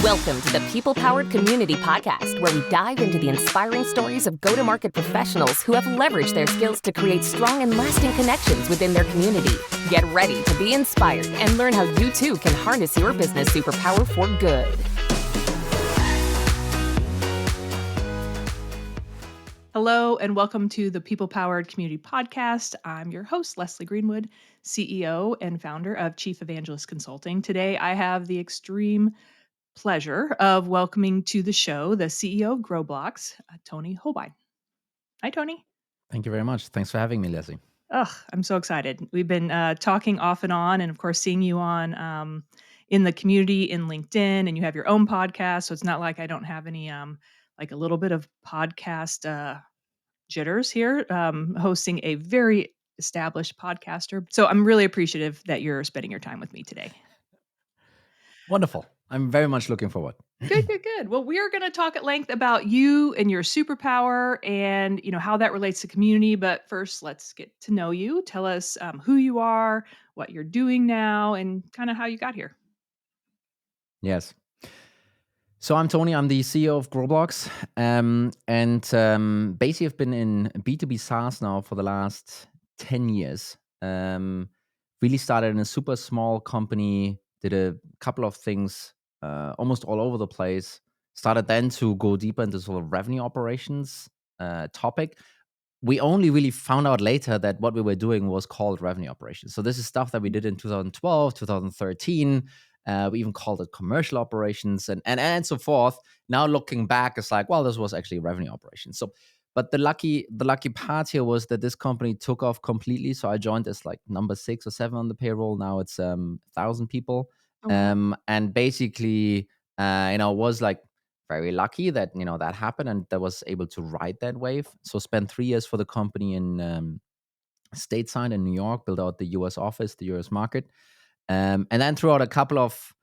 Welcome to the People Powered Community Podcast, where we dive into the inspiring stories of go-to-market professionals who have leveraged their skills to create strong and lasting connections within their community. Get ready to be inspired and learn how you too can harness your business superpower for good. Hello, and welcome to the People Powered Community Podcast. I'm your host, Leslie Greenwood, CEO and founder of Chief Evangelist Consulting. Today, I have the extreme pleasure of welcoming to the show the CEO of Growblocks, Toni Hohlbein. Hi, Toni. Thank you very much. Thanks for having me, Leslie. I'm so excited. We've been talking off and on, and of course, seeing you on in the community in LinkedIn, and you have your own podcast. So it's not like I don't have any like a little bit of podcast jitters here, hosting a very established podcaster. So I'm really appreciative that you're spending your time with me today. Wonderful. I'm very much looking forward. Good. Well, we are going to talk at length about you and your superpower and, how that relates to community. But first, let's get to know you. Tell us who you are, what you're doing now, and kind of how you got here. Yes. So I'm Toni. I'm the CEO of Growblocks. Basically, I've been in B2B SaaS now for the last 10 years. Really started in a super small company, did a couple of things almost all over the place. Started then to go deeper into sort of revenue operations topic. We only really found out later that what we were doing was called revenue operations. So this is stuff that we did in 2012, 2013. We even called it commercial operations and so forth. Now looking back, it's like, well, this was actually revenue operations. So, but the lucky part here was that this company took off completely. So I joined as like number 6 or 7 on the payroll. Now it's 1,000 people. Oh, wow. And basically, was like very lucky that that happened and that was able to ride that wave. So spent 3 years for the company in stateside in New York, built out the US office, the US market. And then throughout a couple of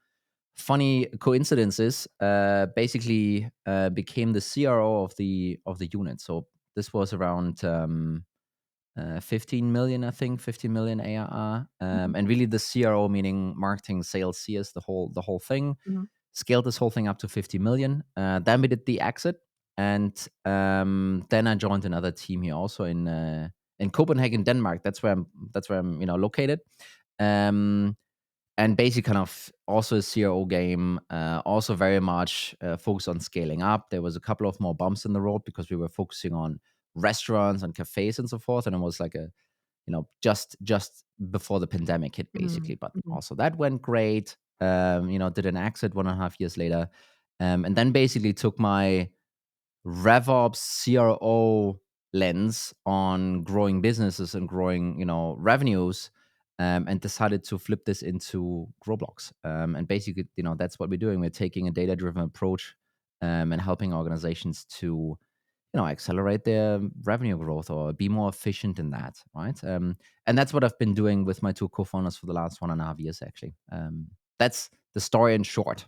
funny coincidences, basically became the CRO of the unit. So this was around 15 million, I think, 15 million ARR, and really the CRO meaning marketing, sales, CS, the whole thing. Mhm. Scaled this whole thing up to 50 million. Then we did the exit, and then I joined another team here also in Copenhagen, Denmark. That's where I'm located. And basically kind of also a CRO game, also very much focused on scaling up. There was a couple of more bumps in the road because we were focusing on restaurants and cafes and so forth. And it was like just before the pandemic hit basically. But Mhm. also that went great. Did an exit 1.5 years later. And then basically took my RevOps CRO lens on growing businesses and growing, revenues, and decided to flip this into Growblocks. And basically, that's what we're doing. We're taking a data-driven approach and helping organizations to, accelerate their revenue growth or be more efficient in that, right? And that's what I've been doing with my 2 co-founders for the last 1.5 years, actually. That's the story in short.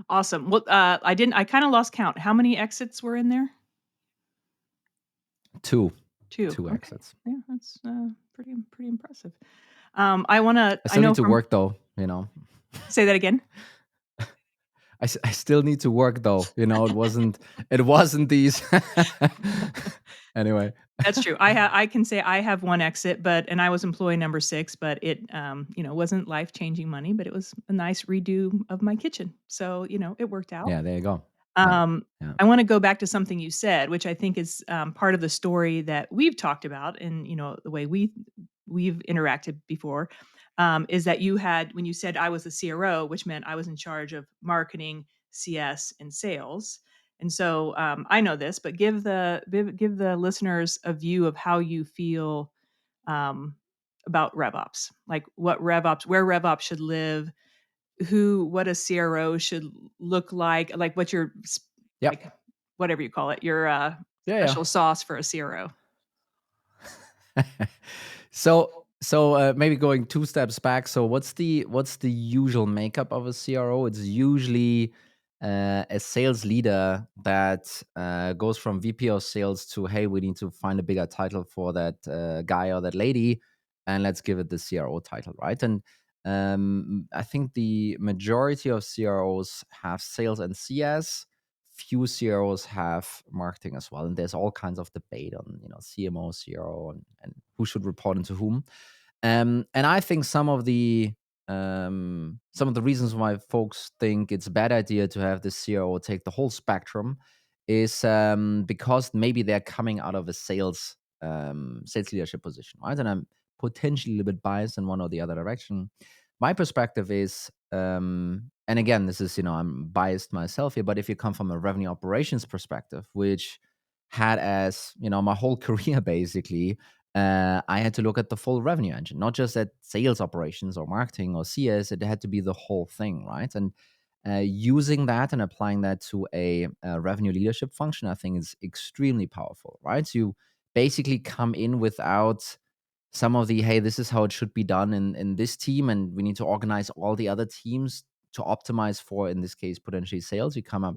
Awesome. Well, I kind of lost count. How many exits were in there? 2 2. Okay. exits. Yeah, that's pretty impressive. I still know need to from work though, Say that again. I still need to work though, it wasn't these. Anyway. That's true. I can say I have 1 exit, and I was employee number 6, but it wasn't life-changing money, but it was a nice redo of my kitchen. So, it worked out. Yeah, there you go. Yeah. I wanna go back to something you said, which I think is part of the story that we've talked about and, the way we've interacted before, is that when you said I was the CRO, which meant I was in charge of marketing, CS, and sales. And so, I know this, but give the listeners a view of how you feel, um, about RevOps. Like where RevOps should live, what a CRO should look like what your Yep. like, whatever you call it, your, Yeah. special sauce for a CRO. So maybe going 2 steps back. So what's the usual makeup of a CRO? It's usually a sales leader that goes from VP of sales to, hey, we need to find a bigger title for that guy or that lady, and let's give it the CRO title, right? And I think the majority of CROs have sales and CS. Few CROs have marketing as well, and there's all kinds of debate on CMO, CRO, and who should report into whom. And I think some of the reasons why folks think it's a bad idea to have the CRO take the whole spectrum is because maybe they're coming out of a sales leadership position, right? And I'm potentially a little bit biased in one or the other direction. My perspective is, and again, this is I'm biased myself here, but if you come from a revenue operations perspective, which had as my whole career basically, I had to look at the full revenue engine, not just at sales operations or marketing or CS. It had to be the whole thing, right? And using that and applying that to a revenue leadership function, I think is extremely powerful, right? So you basically come in without some of the, hey, this is how it should be done in this team, and we need to organize all the other teams to optimize for, in this case, potentially sales. You come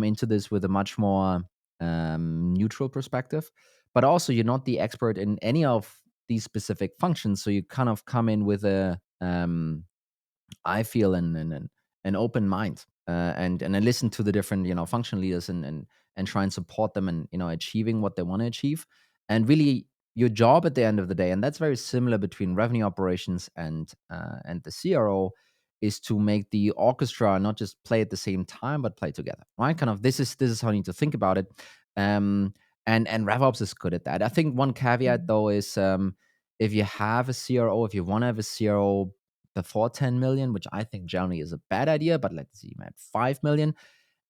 into this with a much more neutral perspective, but also you're not the expert in any of these specific functions, so you kind of come in with a I feel an open mind, and I listen to the different function leaders, and try and support them in achieving what they want to achieve. And really, your job at the end of the day, and that's very similar between revenue operations and the CRO, is to make the orchestra not just play at the same time but play together, right? Kind of this is how you need to think about it. And RevOps is good at that. I think one caveat though is, if you have a CRO, if you want to have a CRO before 10 million, which I think generally is a bad idea, but let's see, at 5 million,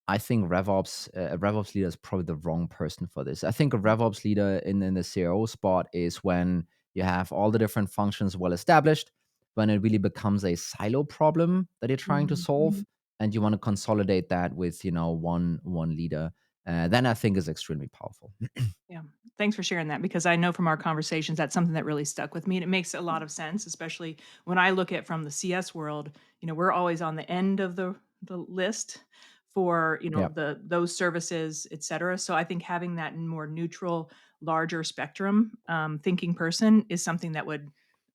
I think a RevOps leader is probably the wrong person for this. I think a RevOps leader in the CRO spot is when you have all the different functions well established, when it really becomes a silo problem that you're trying to solve, Mhm. and you want to consolidate that with one leader. Then I think is extremely powerful. Yeah. Thanks for sharing that because I know from our conversations that's something that really stuck with me and it makes a lot of sense, especially when I look at from the CS world, we're always on the end of the list for, Yeah, the those services, et cetera. So I think having that more neutral, larger spectrum thinking person is something that would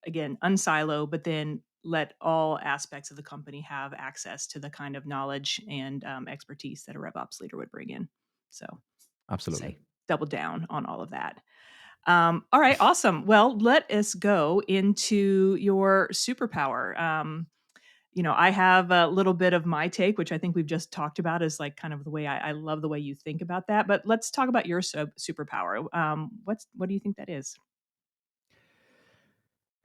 again unsilo, but then let all aspects of the company have access to the kind of knowledge and expertise that a RevOps leader would bring in. So absolutely. say double down on all of that. All right, awesome. Well, let us go into your superpower. I have a little bit of my take, which I think we've just talked about, is like kind of the way I love the way you think about that. But let's talk about your superpower. What do you think that is?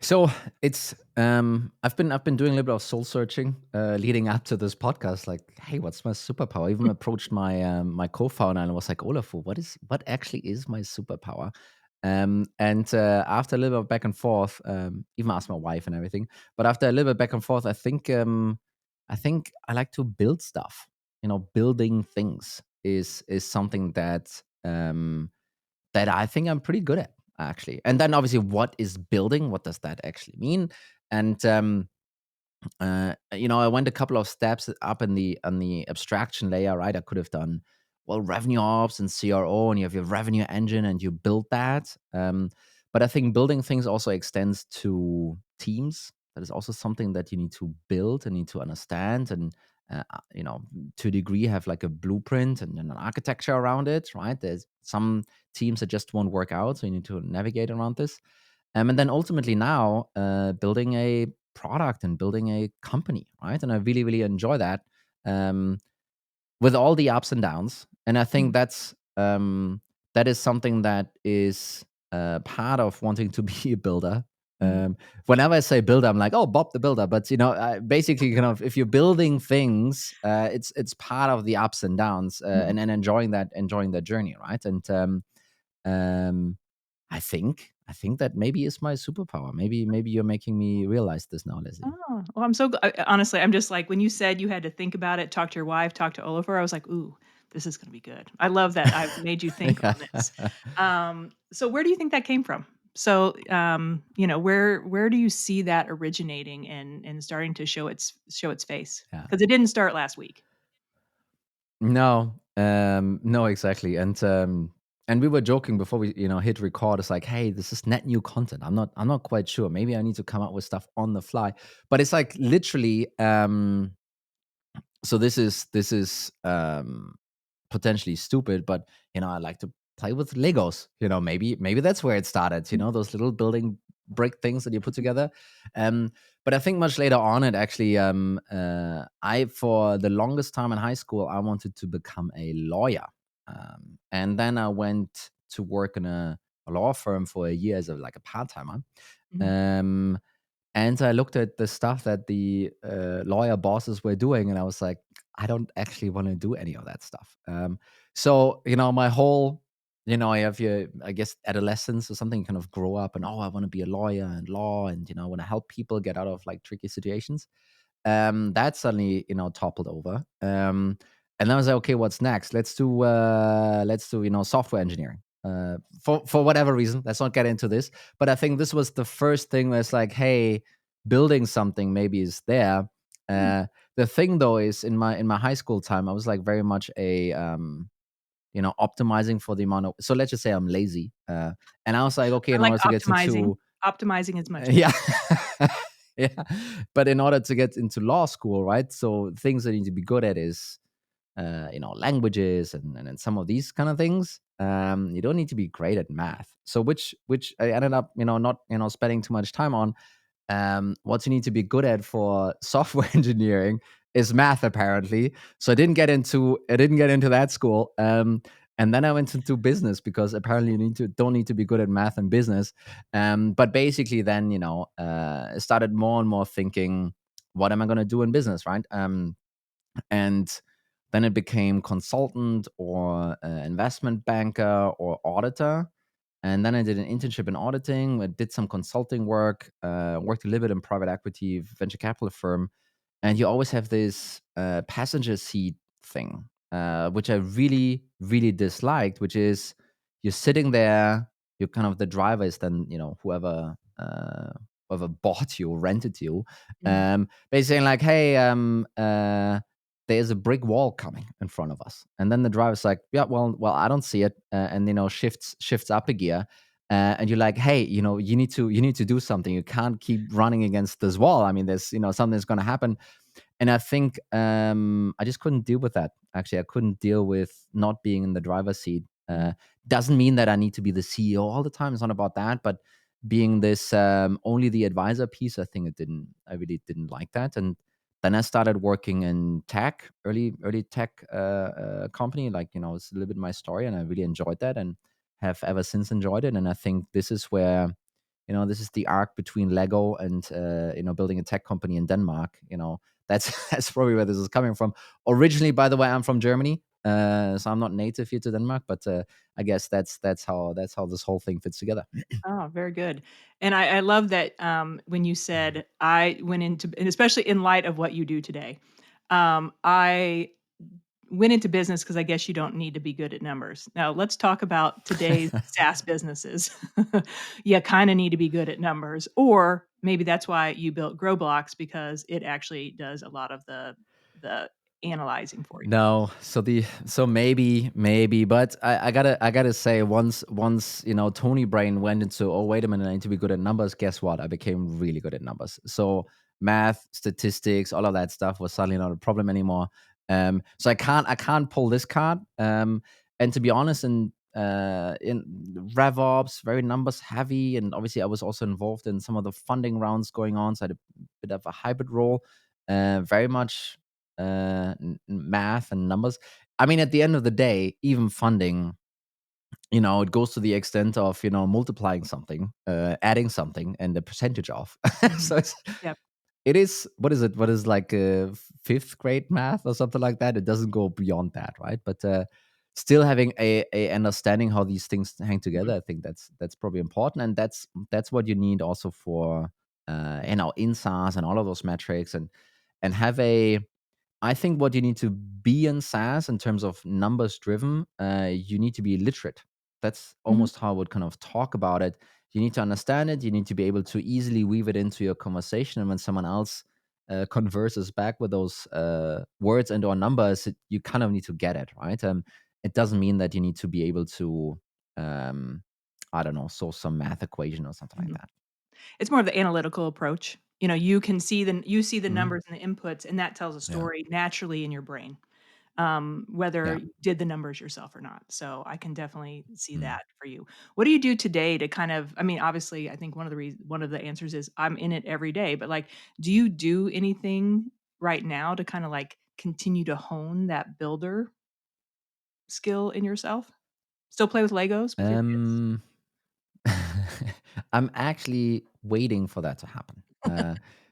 So it's I've been doing a little bit of soul searching leading up to this podcast. Like, hey, what's my superpower? I even approached my co-founder and was like, Olaf, what actually is my superpower? And after a little bit of back and forth, even asked my wife and everything. But after a little bit back and forth, I think I like to build stuff. Building things is something that I think I'm pretty good at, actually. And then obviously, what is building? What does that actually mean? And I went a couple of steps up in the on the abstraction layer, right? I could have done revenue ops and CRO, and you have your revenue engine, and you build that. But I think building things also extends to teams. That is also something that you need to build and need to understand, and to a degree, have like a blueprint and an architecture around it, right? There's some teams that just won't work out, so you need to navigate around this. And then ultimately now, building a product and building a company, right? And I really, really enjoy that, um, with all the ups and downs. And I think Mm, that is something that is part of wanting to be a builder. mm, Whenever I say builder, I'm like, oh, Bob the builder. But basically, kind of, if you're building things, it's part of the ups and downs, mm. and enjoying that journey, right? And um, I think that maybe is my superpower. Maybe you're making me realize this now, Leslie. Oh, well, I'm so honestly, I'm just like when you said you had to think about it, talk to your wife, talk to Oliver, I was like, "Ooh, this is gonna be good." I love that I've made you think Yeah. on this. So where do you think that came from? So, where do you see that originating and starting to show its face? Yeah. Because it didn't start last week. No, no, exactly. And and we were joking before we hit record. It's like, hey, this is net new content. I'm not quite sure. Maybe I need to come up with stuff on the fly. But it's like literally. So this is potentially stupid, but I like to play with Legos. Maybe that's where it started. Those little building brick things that you put together. Um, but I think much later on, it actually, I for the longest time in high school, I wanted to become a lawyer, and then I went to work in a law firm for a year as like a part timer. Mhm. Um, and I looked at the stuff that the lawyer bosses were doing, and I was like, I don't actually want to do any of that stuff. So my whole, I have your, I guess, adolescence or something, kind of grow up, and I want to be a lawyer and law, and I want to help people get out of like tricky situations. That suddenly toppled over. And then I was like, okay, what's next? Let's do software engineering. For whatever reason, let's not get into this, but I think this was the first thing where it's like, hey, building something maybe is there. Mm. The thing though is, in my high school time, I was like very much a optimizing for the amount of, so let's just say I'm lazy, and I was like, okay, I in like order to get optimizing. into Optimizing is much yeah. better. Yeah. But in order to get into law school, right? So things that you need to be good at is languages and some of these kind of things. You don't need to be great at math. So which I ended up, not, spending too much time on. What you need to be good at for software engineering is math, apparently. So I didn't get into that school. And then I went into business because apparently you don't need to be good at math and business. But basically, then I started more and more thinking, what am I going to do in business, right? And then it became consultant or investment banker or auditor. And then I did an internship in auditing. I did some consulting work, worked a little bit in private equity, venture capital firm. And you always have this passenger seat thing, which I really, really disliked, which is you're sitting there, you're kind of the driver is then, whoever bought you or rented you, Mhm. basically saying like, hey, there's a brick wall coming in front of us. And then the driver's like, yeah, well, I don't see it. And, shifts up a gear. And you're like, hey, you need to do something. You can't keep running against this wall. I mean, there's, something's going to happen. And I think I just couldn't deal with that. Actually, I couldn't deal with not being in the driver's seat. Mhm. Doesn't mean that I need to be the CEO all the time. It's not about that. But being this only the advisor piece, I think I really didn't like that. And then I started working in tech, early tech company. Like, it's a little bit my story, and I really enjoyed that, and have ever since enjoyed it. And I think this is where, this is the arc between Lego and building a tech company in Denmark. That's that's probably where this is coming from. Originally, by the way, I'm from Germany, so I'm not native here to Denmark, but I guess that's how this whole thing fits together. Oh, very good. And I love that, when you said, "I went into," and especially in light of what you do today, I went into business because I guess you don't need to be good at numbers. Now, let's talk about today's SaaS businesses. You kinda need to be good at numbers, or maybe that's why you built Growblocks, because it actually does a lot of the analyzing for you. No, so maybe, but I gotta say, once Tony Brain went into, oh, wait a minute, I need to be good at numbers. Guess what? I became really good at numbers. So math, statistics, all of that stuff was suddenly not a problem anymore. So I can't pull this card. And to be honest, in RevOps, very numbers heavy, and obviously I was also involved in some of the funding rounds going on. So I had a bit of a hybrid role, very much math and numbers. I mean, at the end of the day, even funding, it goes to the extent of multiplying something, adding something, and the percentage of. Mhm. So Yep. it is, what is it? What is like fifth grade math or something like that? It doesn't go beyond that, right? But still having a understanding how these things hang Mhm. together, I think that's probably important, and that's what you need also for in SaaS and all of those metrics, and have a, I think what you need to be in SaaS in terms of numbers driven, you need to be literate. That's Mhm. almost how I would kind of talk about it. You need to understand it. You need to be able to easily weave it into your conversation. And when someone else converses back with those words and or numbers, you kind of need to get it, right? It doesn't mean that you need to be able to um, I don't know, solve some math equation or something like Mhm. that. It's more of the analytical approach. You can see the Mhm. numbers and the inputs, and that tells a Yeah, story naturally in your brain, whether yeah. you did the numbers yourself or not. So I can definitely see Mm. that for you. What do you do today to kind of I mean, obviously, I think one of the answers is I'm in it every day, but, like, do you do anything right now to kinda, like, continue to hone that builder skill in yourself? Still play with Legos with your kids? Um, I'm actually waiting for that to happen.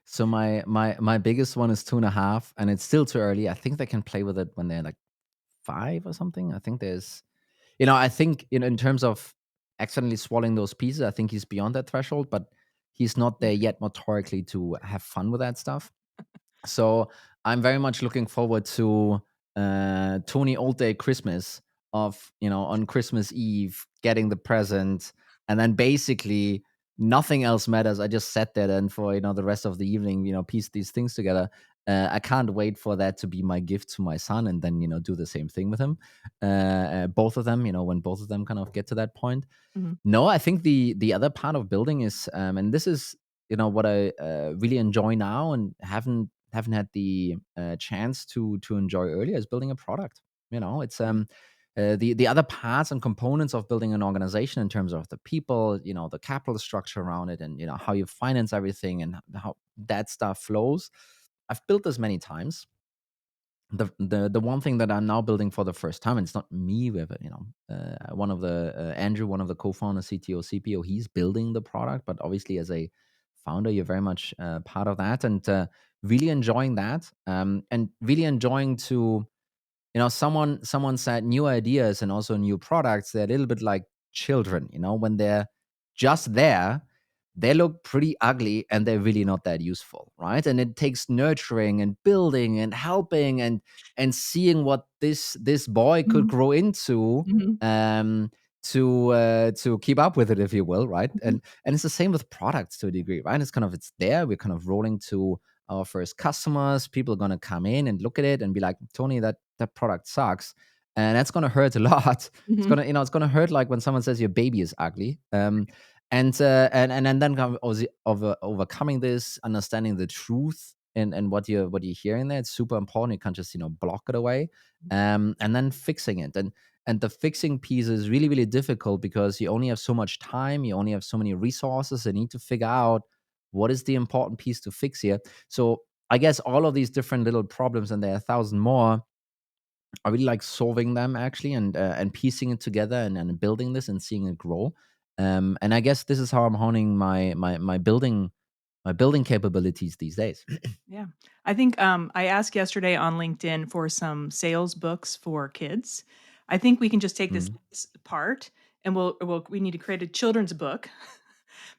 So my biggest one is 2.5, and it's still too early. I think they can play with it when they're like 5 or something. I think there's, I think in terms of accidentally swallowing those pieces, I think he's beyond that threshold, but he's not there yet motorically to have fun with that stuff. So I'm very much looking forward to Tony Old Day Christmas of, on Christmas Eve getting the present, and then basically nothing else matters. I just sat there and for the rest of the evening, piece these things together. I can't wait for that to be my gift to my son, and then do the same thing with him. Both of them, when both of them kind of get to that point. Mhm. No, I think the other part of building is, and this is what I really enjoy now and haven't had the chance to enjoy earlier, is building a product. It's the other parts and components of building an organization in terms of the people, the capital structure around it, and how you finance everything and how that stuff flows. I've built this many times. The one thing that I'm now building for the first time, and it's not me with it, one of the Andrew, one of the co-founders, CTO, CPO, he's building the product, but obviously as a founder, you're very much part of that, and really enjoying that, and really enjoying to someone said new ideas and also new products, they're a little bit like children, when they're just there, they look pretty ugly and they're really not that useful, right? And it takes nurturing and building and helping and seeing what this boy could Mhm. grow into, Mhm. um to keep up with it, if you will, right? Mhm. And it's the same with products to a degree, right? It's there, we're kind of rolling to our first customers. People are going to come in and look at it and be like, Tony, that product sucks, and that's going to hurt a lot. It's Mhm. gonna, it's gonna hurt like when someone says your baby is ugly. And then kind of overcoming this, understanding the truth and what you're hearing there. It's super important. You can't just block it away, and then fixing it. And the fixing piece is really, really difficult because you only have so much time, you only have so many resources, and you need to figure out what is the important piece to fix here. So I guess all of these different little problems, and there are 1,000 more, I really like solving them actually, and piecing it together, and building this and seeing it grow. And I guess this is how I'm honing my building capabilities these days. Yeah. I think, I asked yesterday on LinkedIn for some sales books for kids. I think we can just take this Mhm. part and we need to create a children's book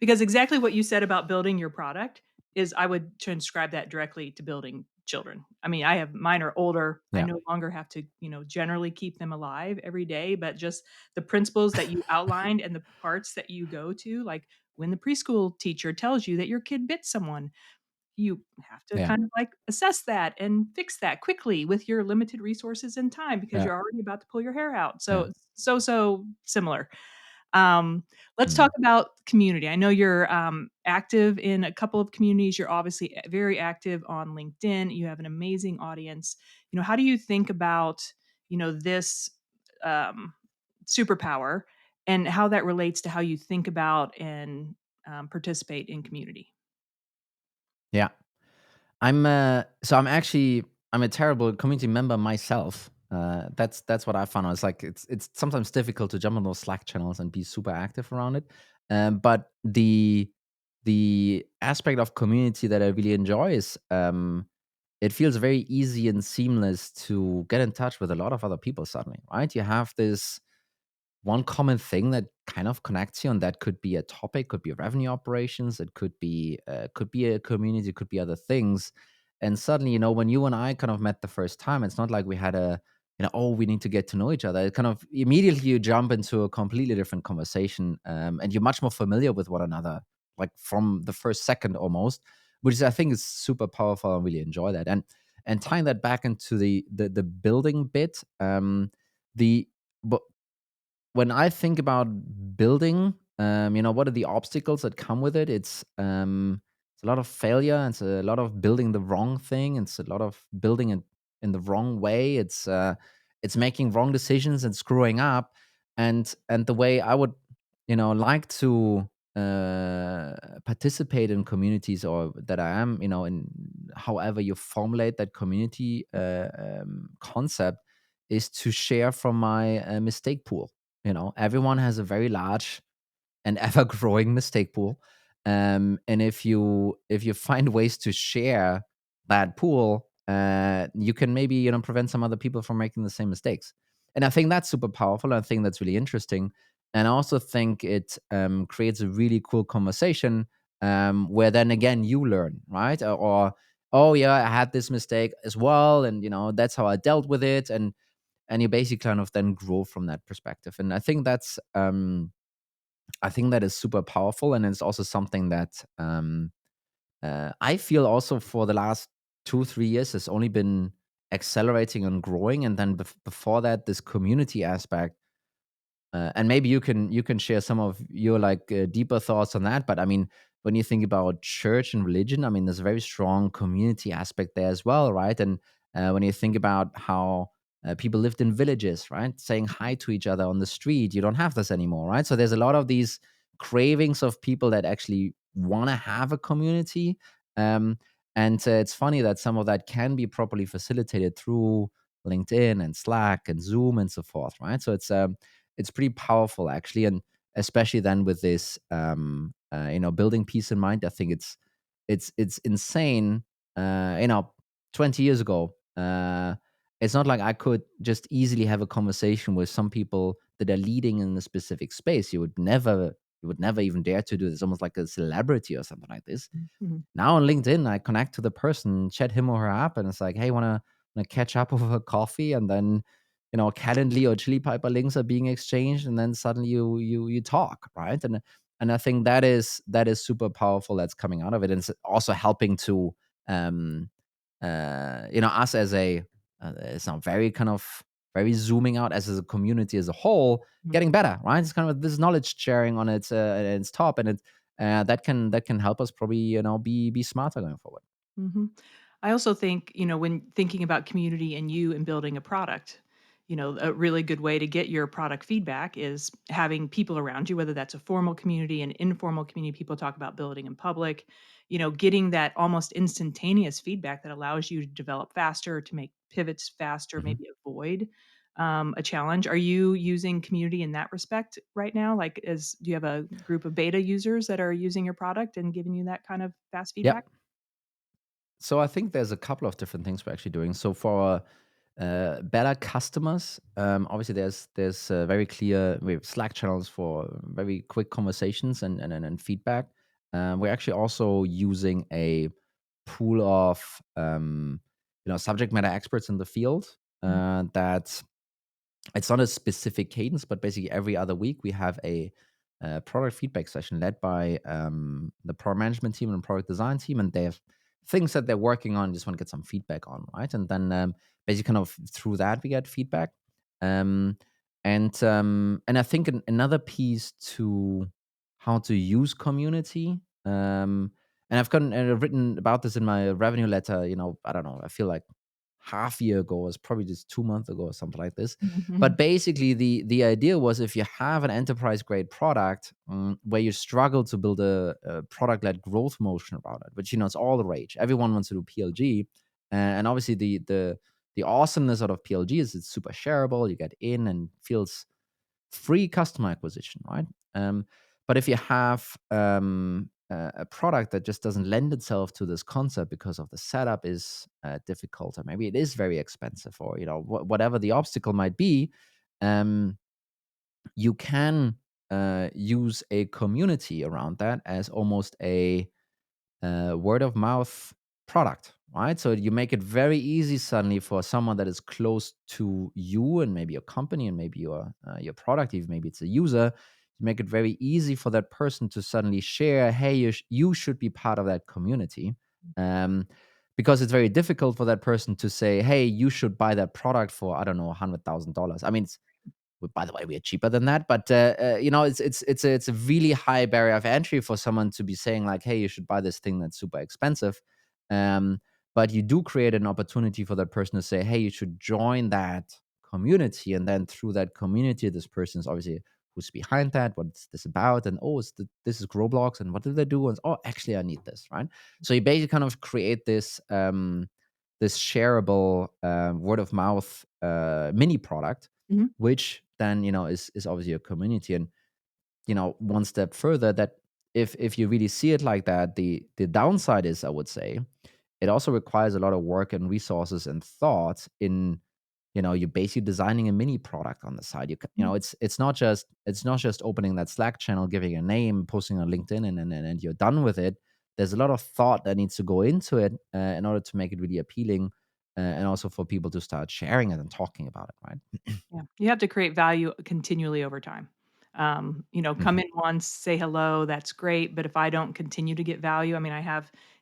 because exactly what you said about building your product is I would transcribe that directly to building children. I mean, I have mine are older. I Yeah, no longer have to, generally keep them alive every day, but just the principles that you outlined and the parts that you go to, like when the preschool teacher tells you that your kid bit someone, you have to yeah, kind of, like, assess that and fix that quickly with your limited resources and time because yeah, you're already about to pull your hair out. yeah. So similar. Um, let's talk Mm. about community. I know you're, active in a couple of communities. You're obviously very active on LinkedIn. You have an amazing audience. How do you think about, this, um, superpower and how that relates to how you think about and, participate in community? Yeah. I'm a terrible community member myself. That's what I found out. It's like it's sometimes difficult to jump on those Slack channels and be super active around it. But the aspect of community that I really enjoy is, it feels very easy and seamless to get in touch with a lot of other people suddenly, right? You have this one common thing that kind of connects you, and that could be a topic, could be revenue operations, it could be a community, could be other things. And suddenly, when you and I kind of met the first time, it's not like we had oh, we need to get to know each other. It kind of immediately you jump into a completely different conversation, and you're much more familiar with one another, like from the first second almost, which is, I think, is super powerful. I really enjoy that. And tying that back into the building bit, the when I think about building, what are the obstacles that come with it? It's a lot of failure. It's a lot of building the wrong thing. It's a lot of building it in the wrong way. It's making wrong decisions and screwing up. And the way I would, like to participate in communities, or that I am, in however you formulate that community concept, is to share from my mistake pool. Everyone has a very large and ever growing mistake pool. And if you find ways to share that pool, you can maybe prevent some other people from making the same mistakes. And I think that's super powerful. I think that's really interesting, and I also think it creates a really cool conversation, where then again you learn, right? Or oh yeah, I had this mistake as well, and that's how I dealt with it, and you basically kind of then grow from that perspective. And I think that is super powerful, and it's also something that I feel also for the last 2 3 years has only been accelerating and growing. And then before that, this community aspect, and maybe you can share some of your like deeper thoughts on that. But I mean, when you think about church and religion, I mean, there's a very strong community aspect there as well, right? And when you think about how people lived in villages, right, saying hi to each other on the street, you don't have this anymore, right? So there's a lot of these cravings of people that actually want to have a community. Um, and it's funny that some of that can be properly facilitated through LinkedIn and Slack and Zoom and so forth, right? So it's pretty powerful actually. And especially then with this building peace in mind, I think it's insane. 20 years ago, it's not like I could just easily have a conversation with some people that are leading in a specific space. You would never even dare to do this, almost like a celebrity or something like this. Mhm. Now on LinkedIn, I connect to the person, chat him or her up, and it's like, hey, wanna catch up over coffee, and then Calendly or Chili Piper links are being exchanged, and then suddenly you talk, right? And I think that is super powerful. That's coming out of it, and it's also helping to um us as a it's not very kind of very zooming out as a community as a whole, Mhm. getting better, right? It's kind of this knowledge sharing on its top, and that can help us probably be smarter going forward. Mhm. I also think, when thinking about community and you and building a product, a really good way to get your product feedback is having people around you, whether that's a formal community, an informal community. People talk about building in public, getting that almost instantaneous feedback that allows you to develop faster, to make pivots faster, Mhm. maybe avoid a challenge. Are you using community in that respect right now? Like, do you have a group of beta users that are using your product and giving you that kind of fast feedback? Yep. So I think there's a couple of different things we're actually doing. So for better customers, obviously there's very clear, we have Slack channels for very quick conversations and feedback. We're actually also using a pool of subject matter experts in the field, that it's not a specific cadence, but basically every other week we have a product feedback session led by the product management team and product design team, and they have things that they're working on, just want to get some feedback on, right? And then basically, kind of through that, we get feedback. Um, and I think another piece to how to use community. And I've gotten written about this in my revenue letter. I don't know. I feel like half year ago, it was probably just 2 months ago or something like this. But Mhm. basically, the idea was, if you have an enterprise grade product, where you struggle to build a product led growth motion around it, which it's all the rage. Everyone wants to do PLG, and obviously the awesomeness out of PLG is it's super shareable. You get in and feels free customer acquisition, right? But if you have a product that just doesn't lend itself to this concept because of the setup is difficult, or maybe it is very expensive, or whatever the obstacle might be, um, you can use a community around that as almost a word of mouth product, right? So you make it very easy suddenly for someone that is close to you and maybe your company and maybe your product, even maybe it's a user. You make it very easy for that person to suddenly share, hey, you should be part of that community. Um, because it's very difficult for that person to say, hey, you should buy that product for, I don't know, $100,000. I mean, By the way, we are cheaper than that, but it's a really high barrier of entry for someone to be saying like, hey, you should buy this thing that's super expensive. Um, but you do create an opportunity for that person to say, hey, you should join that community, and then through that community, this person is obviously who's behind that, what's this about, and this is Growblocks, and what do they do? And oh, actually, I need this, right? So you basically kind of create this shareable word of mouth mini product, Mhm. which then is obviously a community. And one step further, that if you really see it like that, the downside is, I would say, it also requires a lot of work and resources and thought in you're basically designing a mini product on the side. Mhm. It's not just opening that Slack channel, giving a name, posting on LinkedIn, and you're done with it. There's a lot of thought that needs to go into it in order to make it really appealing, and also for people to start sharing it and talking about it, right? Yeah, you have to create value continually over time. Come Mhm. in once, say hello, that's great, but if I don't continue to get value, I mean,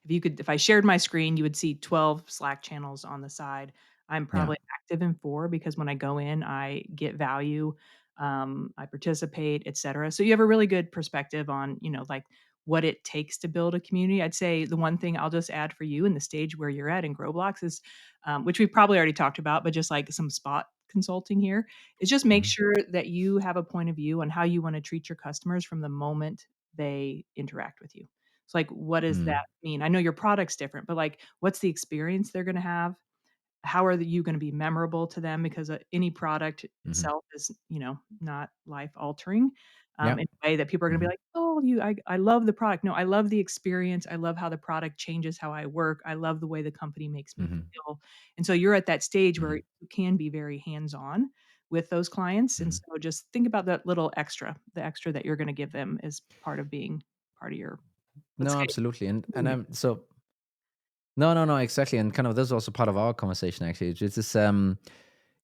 if I shared my screen, you would see 12 Slack channels on the side. I'm Yeah. probably active in 4 because when I go in, I get value, I participate, etcetera. So you have a really good perspective on, like what it takes to build a community. I'd say the one thing I'll just add for you in the stage where you're at in Growblocks is, which we've probably already talked about, but just like some spot consulting here, is just make Mhm. sure that you have a point of view on how you wanna treat your customers from the moment they interact with you. So, like, what does Mhm. that mean? I know your product's different, but, like, what's the experience they're gonna have? How are you gonna be memorable to them? Because, any product Mhm. itself is, not life altering, Yeah. in a way that people are gonna be Mhm. like, "Oh, I love the product." No, I love the experience. I love how the product changes how I work. I love the way the company makes me Mhm. feel. And so you're at that stage where Mhm. you can be very hands-on with those clients, and Mhm. so just think about that little extra, the extra that you're gonna give them as part of being part of your, let's No, say, absolutely. And community. I'm so no, no, no, exactly. And kind of this is also part of our conversation actually. It's just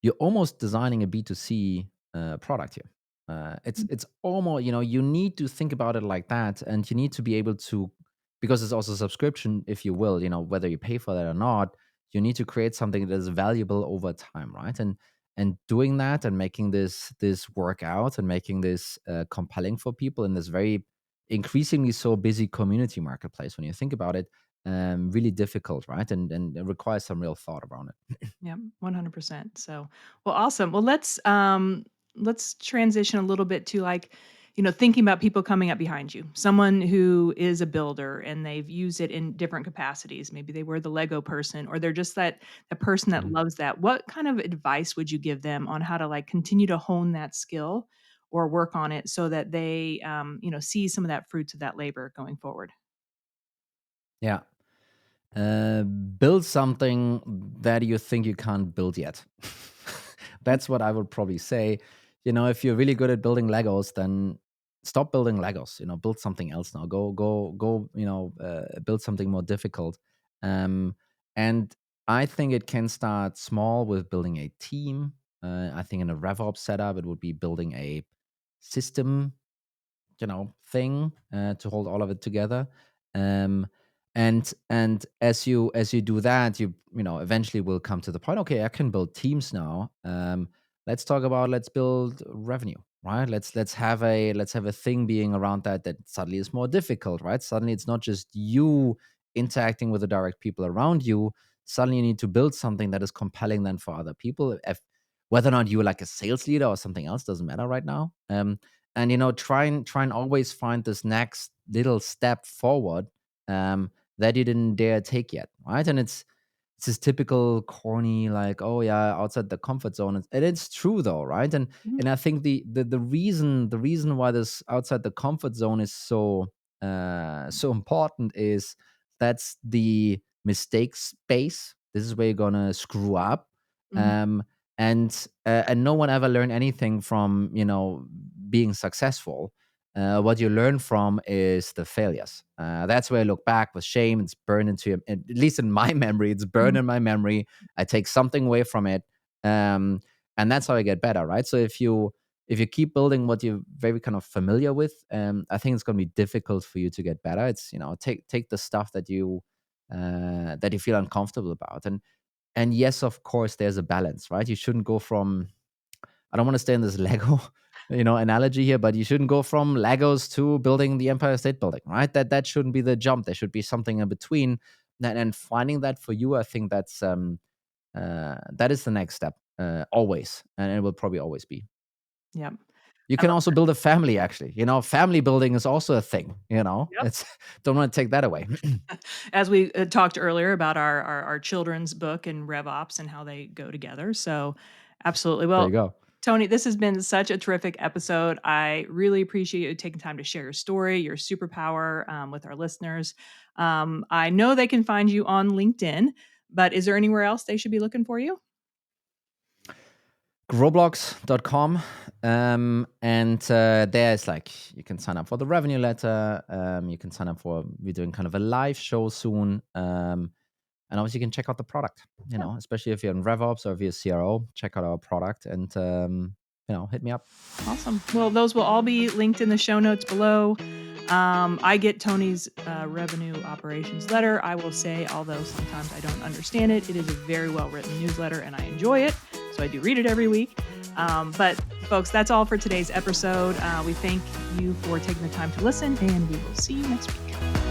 you're almost designing a B2C product here. It's almost, you need to think about it like that, and you need to be able to, because it's also subscription, if you will, whether you pay for that or not, you need to create something that is valuable over time, right? And doing that and making this work out and making this compelling for people in this very increasingly so busy community marketplace, when you think about it, really difficult, right? And it requires some real thought around it. Yeah, 100%. So, well, awesome. Well, let's transition a little bit to like, thinking about people coming up behind you. Someone who is a builder and they've used it in different capacities. Maybe they were the Lego person or they're just that person that Mhm. loves that. What kind of advice would you give them on how to like continue to hone that skill or work on it so that they see some of that fruits of that labor going forward? Yeah. Build something that you think you can't build yet. That's what I would probably say. If you're really good at building Legos, then stop building Legos. Build something else now. Go. Build something more difficult. And I think it can start small with building a team. I think in a RevOps setup, it would be building a system thing to hold all of it together. um and as you do that, eventually will come to the point, okay, I can build teams now. Let's build revenue, right? Let's have a thing being around that suddenly is more difficult, right? Suddenly it's not just you interacting with the direct people around you. Suddenly you need to build something that is compelling then for other people. Whether or not you're like a sales leader or something else doesn't matter right now. And try and always find this next little step forward, that you didn't dare take yet, right? And it's this typical corny, like, oh yeah, outside the comfort zone. And it's true though, right? and Mhm, and I think the reason why this outside the comfort zone is so important is that's the mistake space. This is where you're gonna screw up. mhm, um and no one ever learned anything from being successful. What you learn from is the failures. That's where I look back with shame. It's burned at least in my memory, it's burned mhm, in my memory. I take something away from it. um and that's how I get better, right? So if you keep building what you're very kind of familiar with, I think it's going to be difficult for you to get better. It's take the stuff that you feel uncomfortable about. And yes, of course, there's a balance, right? You shouldn't go from I don't want to stay in this Lego, analogy here, but you shouldn't go from Legos to building the Empire State Building, right? That shouldn't be the jump. There should be something in between. And finding that for you, I think that is the next step, always, and it will probably always be. Yep. You I can love also build a family, actually. Family building is also a thing. Yep. It's don't want to take that away. As we talked earlier about our children's book and RevOps and how they go together. So, absolutely. There you Well, go. Toni, this has been such a terrific episode. I really appreciate you taking time to share your story, your superpower with our listeners. I know they can find you on LinkedIn, but is there anywhere else they should be looking for you? Growblocks.com. And there's you can sign up for the revenue letter. You can sign up we're doing kind of a live show soon. And obviously you can check out the product, especially if you're in RevOps or if you're a CRO, check out our product and, hit me up. Awesome. Well, those will all be linked in the show notes below. I get Toni's revenue operations letter. I will say, although sometimes I don't understand it, it is a very well-written newsletter and I enjoy it. So I do read it every week. But folks, that's all for today's episode. We thank you for taking the time to listen and we will see you next week.